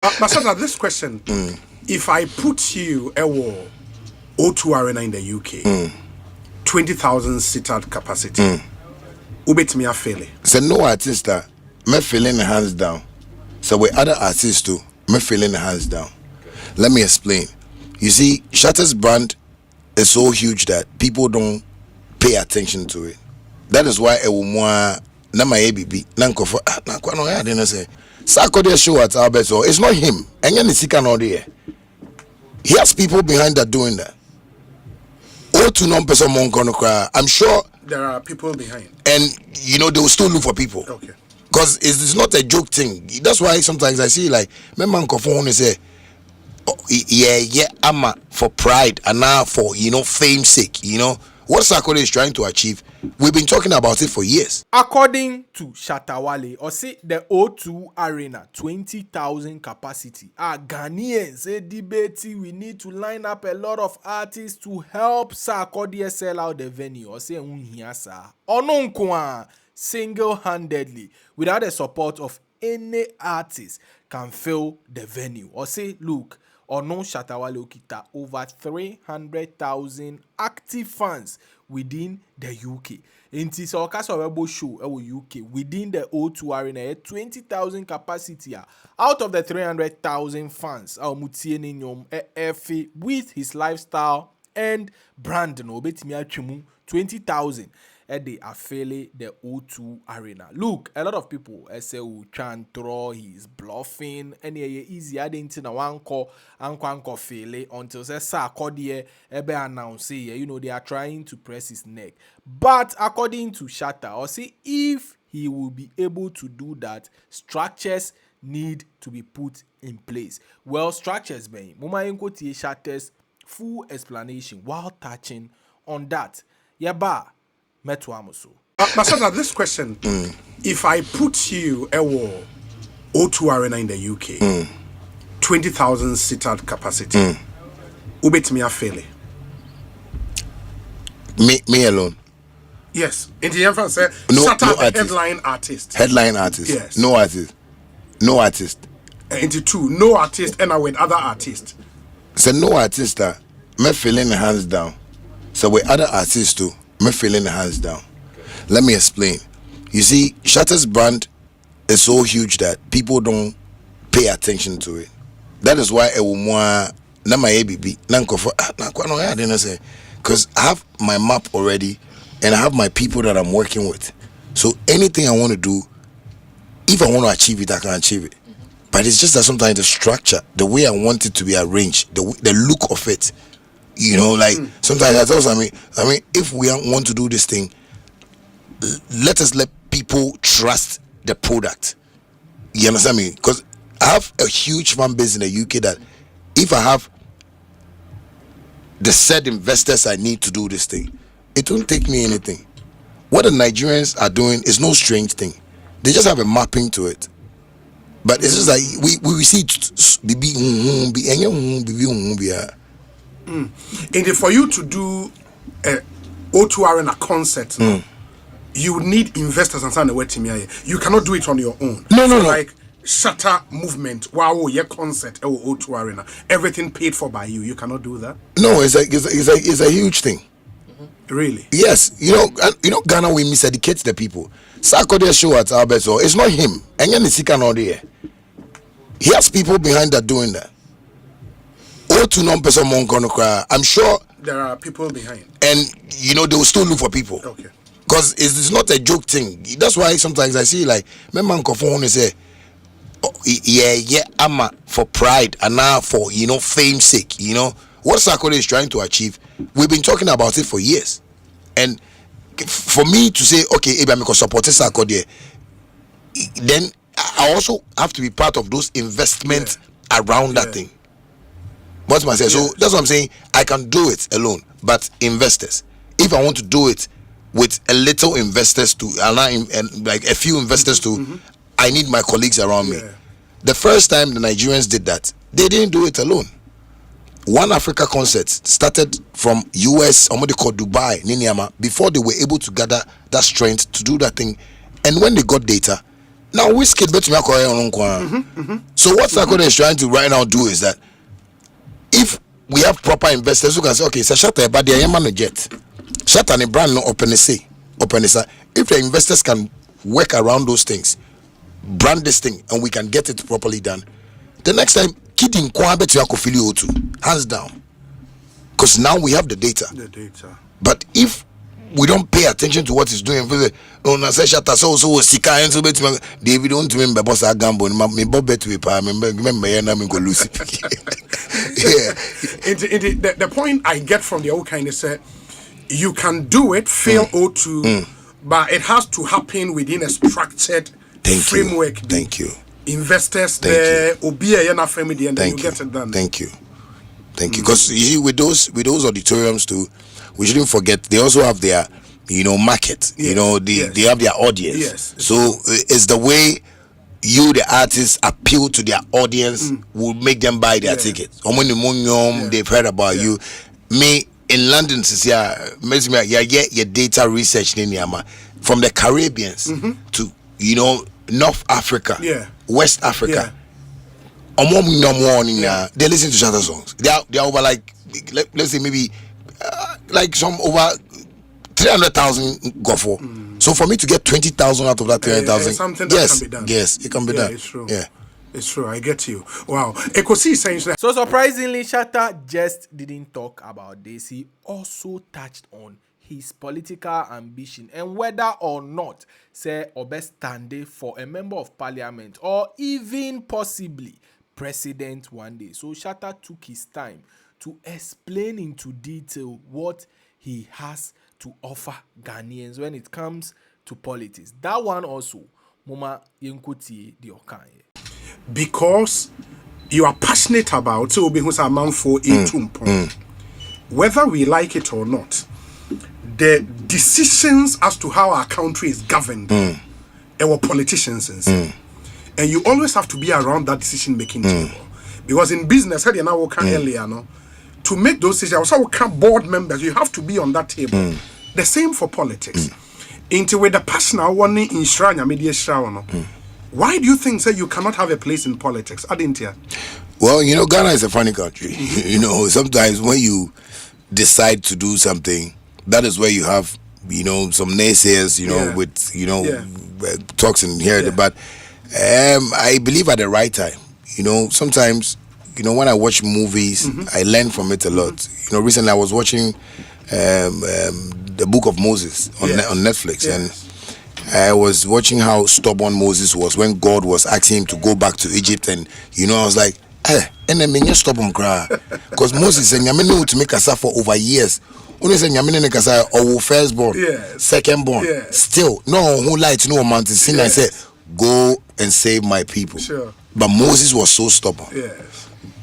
Masada, this question: if I put you a wall O2 Arena in the UK, 20,000 seated capacity, ubet me a fail. So no artist that me feeling the hands down. So with other artists too, me feeling the hands down. Let me explain. You see, Shatta's brand is so huge that people don't pay attention to it. That is why a woman na my ABB nanko for na kwa no ya didn't say Saturday show at Albert, so it's not him. And then he there. He has people behind that doing that. Oh, to non person cry. I'm sure there are people behind, and you know they will still look for people. Okay. Because it's not a joke thing. That's why sometimes I see like my man phone say, oh, yeah, I'm for pride and now for fame's sake. What Sarkodie is trying to achieve. We've been talking about it for years. According to Shatta Wale, or say the O2 Arena 20,000 capacity. Ghanaians say debate we need to line up a lot of artists to help Sarkodie sell out the venue. Or say unhiasa. Ononkwa single-handedly without the support of any artist can fill the venue. Or say look. Or no Shatta Wale Okita over 300,000 active fans within the UK. Inti so okasa webo show UK within the O2 Arena 20,000 capacity out of the 300,000 fans mutie ni nyom with his lifestyle and brand no betimi atwemu 20,000 they affiliate the O2 Arena. Look, a lot of people say trying throw he's bluffing and easy adding na one call anko fail until say Sarkodie ebe announce they are trying to press his neck. But according to Shatta, or say if he will be able to do that, structures need to be put in place. Well, structures being Muma Inko tie Shatta's full explanation while touching on that. Yaba Masada, this question: if I put you a wall O2 Arena in the UK, 20,000 seated capacity, ubet me a fail. Me alone. Yes. In the end, say no headline artist. Headline artist. Yes. No artist. No artist. Into two, no artist, and I with other artists. So no artist that me feeling the hands down. So with other artists too. Me feeling the hands down. Let me explain. You see, Shatta's brand is so huge that people don't pay attention to it. That is why a woman na my ABB nanko for na kwa no ya didn't say because I have my map already and I have my people that I'm working with. So anything I want to do, if I want to achieve it, I can achieve it. But it's just that sometimes the structure, the way I want it to be arranged, the look of it. Sometimes I tell me, if we want to do this thing, let us let people trust the product. You understand me? Because I have a huge fan base in the UK that if I have the said investors I need to do this thing, it won't take me anything. What the Nigerians are doing is no strange thing. They just have a mapping to it. But it's just like we see And for you to do a O2 Arena concert, you would need investors and sign a word to me. You cannot do it on your own. No. Like Shatta movement, wow, your concert, O2 Arena, everything paid for by you. You cannot do that. No, it's a huge thing. Really? Yes, Ghana we miseducate the people. Sarkodie show at Albert, so it's not him. And then he cannot there. He has people behind that doing that. Oh, to non person cry. I'm sure there are people behind, and they will still look for people. Okay. Because it's not a joke thing. That's why sometimes I see like my man phone say, oh, yeah, I'm for pride and now for fame's sake. What Sarkodie is trying to achieve. We've been talking about it for years, and for me to say, okay, if I'm supporting Sarkodie, then I also have to be part of those investments around that thing. What's my say? So that's what I'm saying. I can do it alone, but investors. If I want to do it with a little investors too, and like a few investors too, I need my colleagues around me. The first time the Nigerians did that, they didn't do it alone. One Africa concert started from US, somebody called Dubai, Niniama, before they were able to gather that strength to do that thing. And when they got data, Now whiskey bet me so what Sarkodie is trying to right now do is that if we have proper investors who can say, okay, so Shatta, but they are man jet. Shatta and brand no open say. If the investors can work around those things, brand this thing, and we can get it properly done, the next time, kidding Kwabet Yakofilio too, hands down. Because now we have the data. But if we don't pay attention to what he's doing, Shatta so Sika and so David don't remember boss a gamble, me Bobbet with remember Lucy. Yeah. The point I get from the old kind is you can do it, fail O2, but it has to happen within a structured framework. Thank you. Investors there, Obia Yana family, and then you get it done. Thank you. Because you see, with those auditoriums too, we shouldn't forget they also have their market. Yes. They have their audience. Yes. So it's the way you, the artists, appeal to their audience will make them buy their tickets. They've heard about you. Me in London, your data research from the Caribbeans to North Africa, West Africa. They listen to Shatta songs. They are over let's say maybe some over 300,000 go for. So for me to get 20,000 out of that 300,000, something that can be done. Yes, it can be done. It's true. Yeah, it's true. I get you. Wow. So surprisingly, Shatta just didn't talk about this. He also touched on his political ambition and whether or not say Obe stand for a member of parliament or even possibly president one day. So Shatta took his time to explain into detail what he has to offer Ghanaians when it comes to politics. That one also, Mama Yenkuti the Okanye. Because you are passionate about whether we like it or not, the decisions as to how our country is governed, our politicians, and you always have to be around that decision-making table. Because in business, earlier, to make those decisions, also board members, you have to be on that table. The same for politics. Into with the passion I want in Shrine media shower. Why do you think you cannot have a place in politics? I didn't hear. Well, Ghana is a funny country. Sometimes when you decide to do something, that is where you have some naysayers, with talks in here. But I believe at the right time. Sometimes when I watch movies, I learn from it a lot. Recently I was watching the Book of Moses on Netflix, and I was watching how stubborn Moses was when God was asking him to go back to Egypt, and I was like, and then you stubborn cry, because Moses said, "Yaminu to make us suffer over years." Only saying Yaminu make us firstborn, secondborn, still no who lied to no mountain sin. I said, "Go and save my people." Sure. But Moses was so stubborn.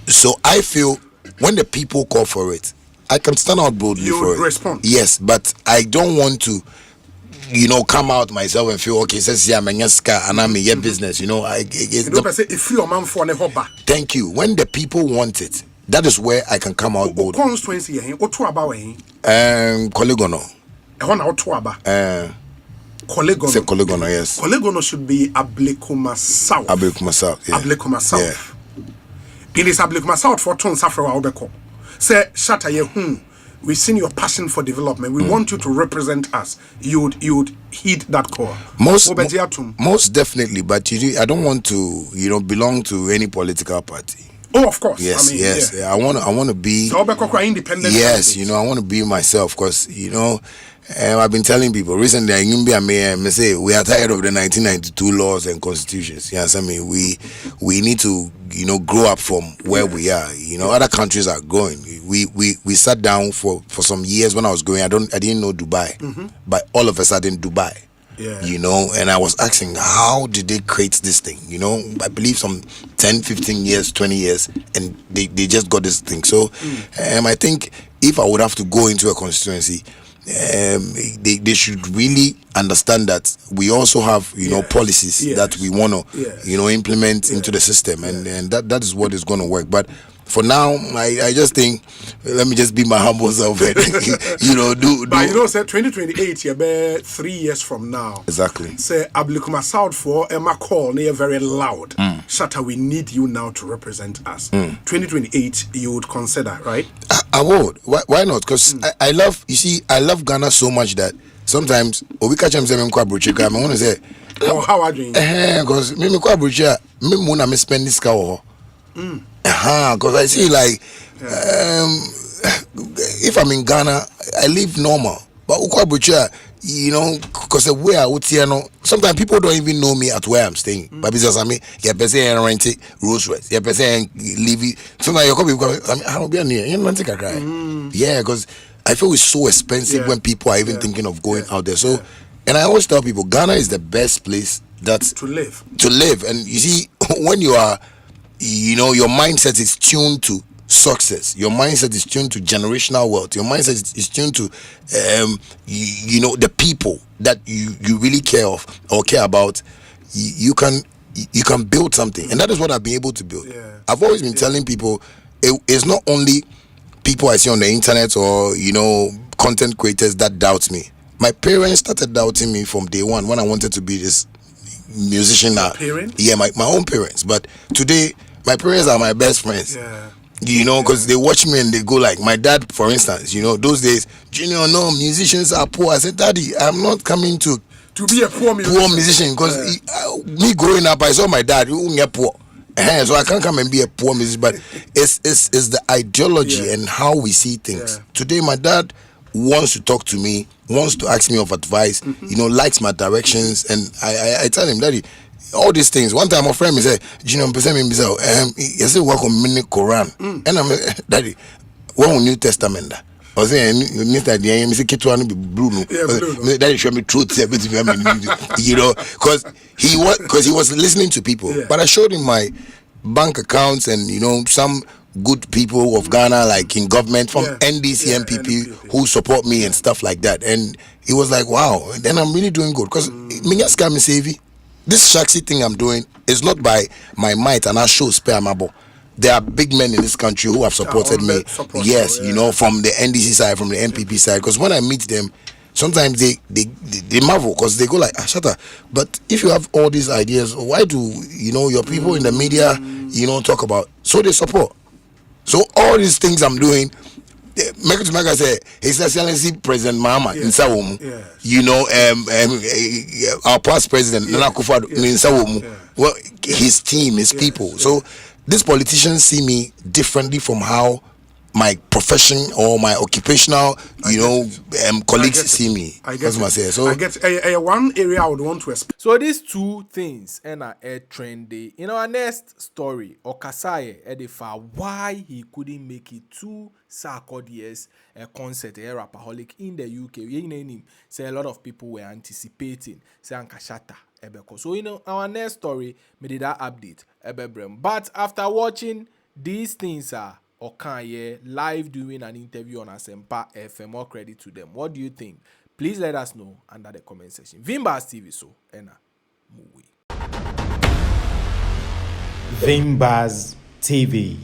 So I feel when the people call for it, I can stand out boldly for it. Respond. Yes, but I don't want to, come out myself and feel okay. Says I'm and I'm in business. If you are man for thank you. When the people want it, that is where I can come out boldly. Constituency Kolegono. Kolegono, yes. Kolegono should be Ablekuma South. Ablekuma South. Yeah. Ablekuma South. Yeah. It is Ablekuma South for Ton Safra Obeko. Say Shatta Yehu, we've seen your passion for development. We want you to represent us. You would heed that call. Most definitely, but I don't want to belong to any political party. Oh, of course. Yes, I want to be independent. Yes, I want to be myself, because I've been telling people recently. I say we are tired of the 1992 laws and constitutions. Yes, we need to grow up from where we are. Other countries are going. We sat down for some years when I was going. I didn't know Dubai, but all of a sudden Dubai. And I was asking, how did they create this thing? I believe some 10, 15 years, 20 years, and they just got this thing. So I think if I would have to go into a constituency, they should really understand that we also have policies that we want to implement into the system, and that is what is going to work. But for now, I just think, let me just be my humble self and, do. But say 2028, you be 3 years from now. Exactly. Say, Ablikuma South for Emma call, near very loud. Shatta, we need you now to represent us. 2028, you would consider, right? I would. Why not? Because I love, I love Ghana so much that sometimes, we catch them saying, I want to say, how are you doing? Because me spend this car. Because I see like if I'm in Ghana, I live normal. But because the way I would see, sometimes people don't even know me at where I'm staying. But because I mean, rent it, Rolls Royce, leave it. Sometimes you come because I don't be near. You don't think I cry. Yeah, because I feel it's so expensive when people are even thinking of going out there. So, and I always tell people, Ghana is the best place to live. And you see, when you are, your mindset is tuned to success. Your mindset is tuned to generational wealth. Your mindset is tuned to, the people that you really care about. You can build something, and that is what I've been able to build. I've always been telling people, it's not only people I see on the internet or content creators that doubt me. My parents started doubting me from day one when I wanted to be this musician. Parents? Yeah, my own parents. But today, my parents are my best friends. Because they watch me and they go like, my dad, for instance, those days, Junior, no, musicians are poor. I said, Daddy, I'm not coming to be a poor musician. Because me growing up, I saw my dad, who get poor. So I can't come and be a poor musician, but it's the ideology and how we see things. Today, my dad wants to talk to me, wants to ask me of advice, likes my directions, and I tell him, Daddy, all these things. One time, my friend me said, you say work on mini Quran, and I'm Daddy, what on New Testament? I was saying, Mr. DM, Mr. Kitwan be blue. Daddy show me truth, because he was listening to people. But I showed him my bank accounts and some good people of Ghana, like in government, from NDC, MPP, who support me and stuff like that. And he was like, wow, then I'm really doing good. Because this shaxi thing I'm doing is not by my might and I show spare mabo. There are big men in this country who have supported me. Yes, from the NDC side, from the MPP side. Because when I meet them, sometimes they marvel because they go like, Shatta, but if you have all these ideas, why do your people in the media talk about? So they support. So all these things I'm doing, make it to make I say His Excellency President Mahama in Sawum, our past president Nana Akufo-Addo in Sawum, well, his team, his people. So these politicians see me differently from how my profession or my occupational, colleagues see me. That's what I say. So I get one area I would want to explain. So these two things and are trendy. In our next story, Okasaye Edifa, why he couldn't make it to Sarkodie's concert, a rapaholic in the UK. Say a lot of people were anticipating say Shatta Ebeko. So in our next story, we did that update Ebebrem. But after watching these things Okanye live doing an interview on Asempa FM, more credit to them. What do you think? Please let us know under the comment section. Vimbas TV so ena movie. Vimbas TV.